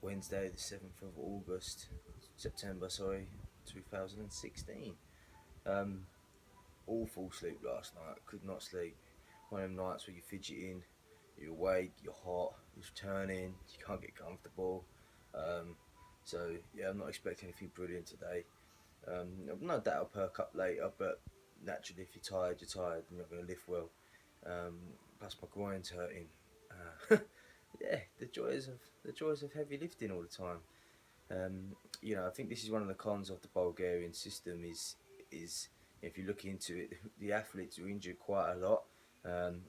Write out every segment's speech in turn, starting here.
Wednesday, the 7th of August, September, sorry, 2016. Um, Awful sleep last night. Could not sleep. One of them nights where you're fidgeting, you're awake, you're hot, you're turning, you can't get comfortable. Um, so yeah, I'm not expecting anything brilliant today. No doubt I'll perk up later, but naturally, if you're tired, you're tired, and you're not going to lift well. Plus, my groin's hurting. Yeah, the joys of heavy lifting all the time. I think this is one of the cons of the Bulgarian system is if you look into it, the athletes are injured quite a lot, and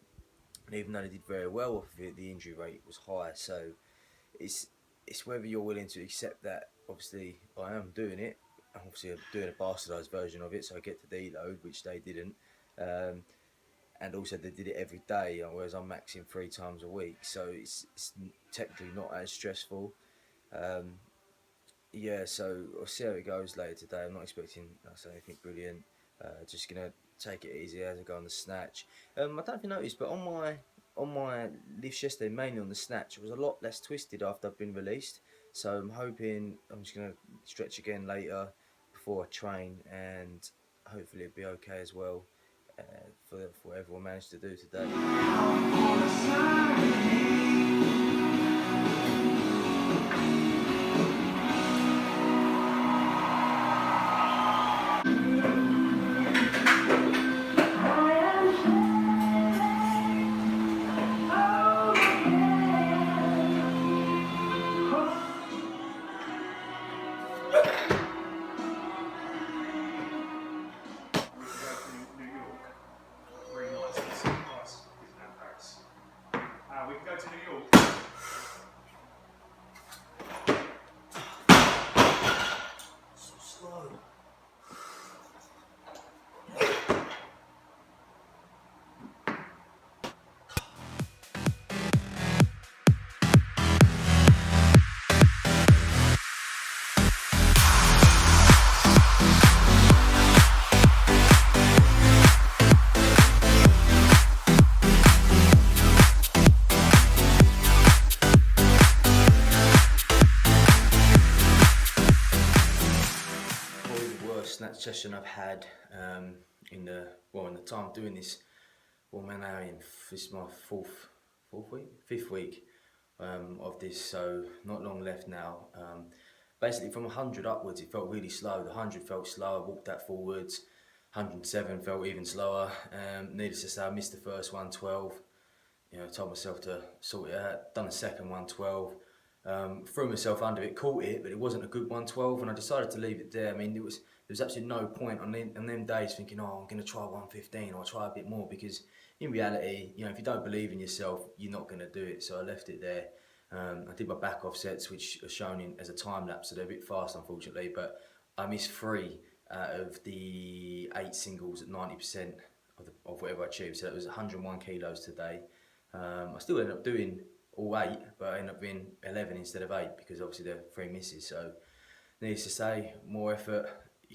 even though they did very well off of it, the injury rate was high. So it's it's whether you're willing to accept that. Obviously, I am doing it. Obviously, I'm doing a bastardised version of it, so I get to deload, which they didn't. Um, and also they did it every day, whereas I'm maxing 3 times a week, so it's technically not as stressful. Um, yeah, so I'll see how it goes later today. I'm not expecting anything brilliant. Just gonna take it easy as I go on the snatch. I don't know if you noticed, but on my lifts yesterday, mainly on the snatch, I was a lot less twisted after I've been released. So I'm hoping I'm just gonna stretch again later before I train, and hopefully it'll be okay as well for whatever I managed to do today. We can go to New York. So slow. Snatch session I've had in the time doing this. Well, man, this is my fifth week of this, so not long left now. Basically, from 100 upwards, it felt really slow. The 100 felt slow. I walked that forwards. 107 felt even slower. Needless to say, I missed the first 112. Told myself to sort it out. Done the second 112. Threw myself under it, caught it, but it wasn't a good 112, and I decided to leave it there. I mean, there was absolutely no point on them days thinking, oh, I'm going to try 115 or I'll try a bit more, because in reality, if you don't believe in yourself, you're not going to do it. So I left it there. I did my back offsets, which are shown as a time lapse, so they're a bit fast, unfortunately, but I missed 3 out of the 8 singles at 90% of whatever I achieved. So that was 101 kilos today. I still ended up doing all 8, but I ended up being 11 instead of 8 because obviously there are 3 misses. So needless to say, more effort.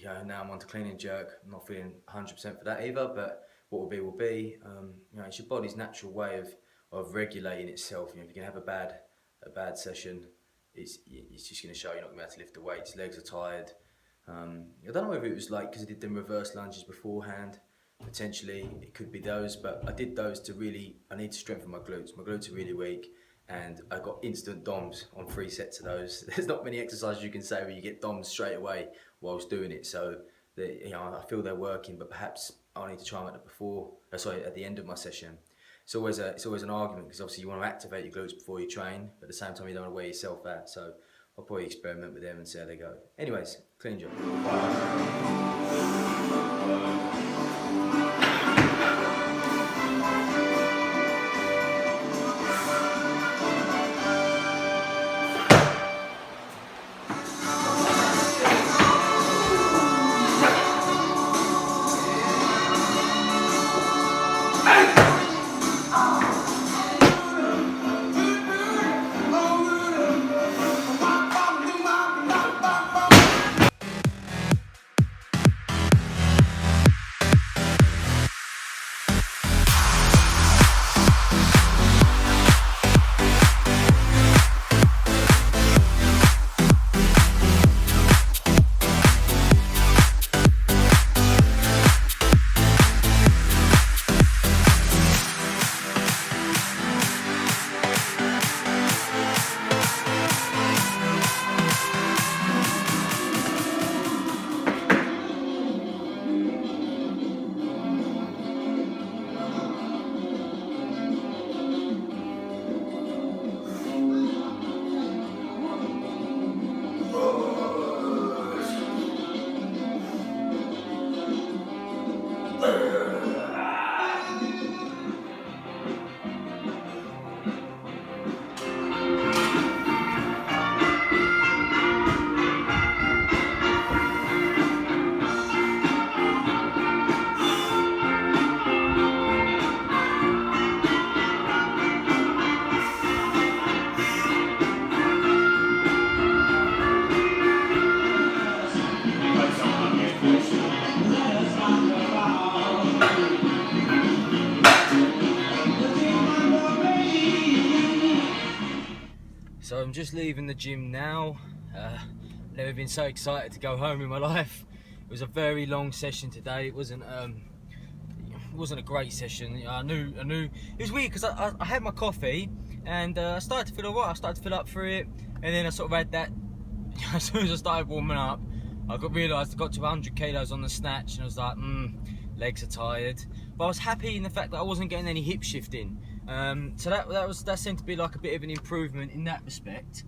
Now I'm on to clean and jerk. I'm not feeling 100% for that either, but what will be will be. It's your body's natural way of regulating itself. If you're gonna have a bad session, it's just gonna show you're not gonna be able to lift the weights. Legs are tired. I don't know whether it was like because I did them reverse lunges beforehand. Potentially it could be those, but I did those I need to strengthen my glutes. My glutes are really weak, and I got instant DOMs on 3 sets of those. There's not many exercises you can say where you get DOMs straight away whilst doing it. So I feel they're working, but perhaps I need to try them at the end of my session. It's always an argument, because obviously you want to activate your glutes before you train, but at the same time you don't want to wear yourself out. So I'll probably experiment with them and see how they go. Anyways, clean job. So I'm just leaving the gym now. Never been so excited to go home in my life. It was a very long session today. It wasn't a great session. I knew it was weird because I had my coffee and I started to feel alright. I started to fill up for it, and then I sort of had that. As soon as I started warming up, I realised I got to 100 kilos on the snatch, and I was like, legs are tired. But I was happy in the fact that I wasn't getting any hip shifting. So that seemed to be like a bit of an improvement in that respect.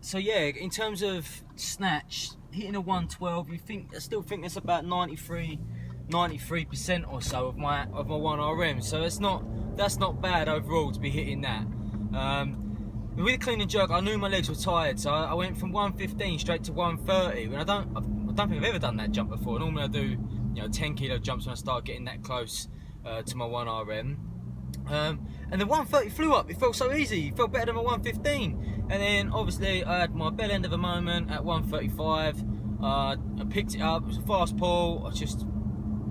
So yeah, in terms of snatch, hitting a 112, I still think that's about 93% or so of my 1RM. So that's not bad overall to be hitting that. With the clean and jerk, I knew my legs were tired, so I went from 115 straight to 130. When I don't think I've ever done that jump before. Normally I do 10 kilo jumps when I start getting that close to my 1RM. And the 130 flew up. It felt so easy. It felt better than my 115. And then obviously I had my bell end of a moment at 135. I picked it up. It was a fast pull.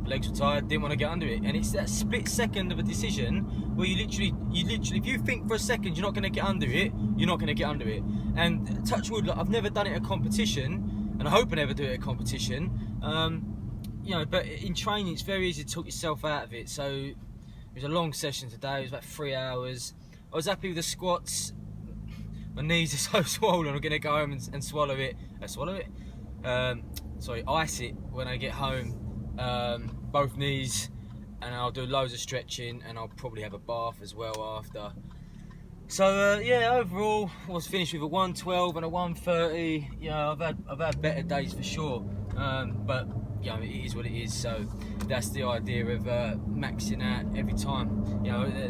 Legs were tired. Didn't want to get under it. And it's that split second of a decision where you literally, if you think for a second you're not going to get under it, you're not going to get under it. And touch wood, I've never done it at a competition, and I hope I never do it at a competition. But in training it's very easy to talk yourself out of it. So it was a long session today. It was about 3 hours. I was happy with the squats. My knees are so swollen. I'm gonna go home and swallow it. Ice it when I get home. Both knees, and I'll do loads of stretching, and I'll probably have a bath as well after. So yeah, overall I was finished with a 112 and a 130. I've had better days for sure, but it is what it is. So that's the idea of maxing out every time.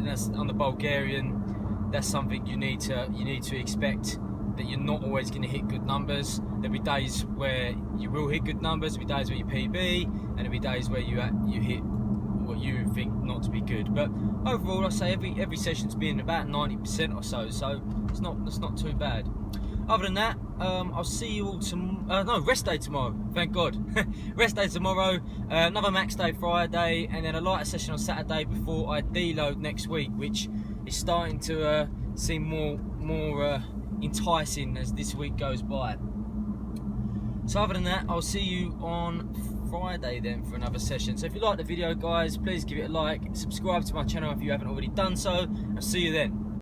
That's on the Bulgarian. That's something you need to expect, that you're not always going to hit good numbers. There'll be days where you will hit good numbers. There'll be days where you PB, and there'll be days where you hit what you think not to be good. But overall, I say every session's been about 90% or so. So it's not too bad. Other than that, I'll see you all tomorrow. Rest day tomorrow. Thank God. Rest day tomorrow. Another max day Friday, and then a lighter session on Saturday before I deload next week, which is starting to seem more enticing as this week goes by. So other than that, I'll see you on Friday then for another session. So if you like the video, guys, please give it a like, subscribe to my channel if you haven't already done so. I'll see you then.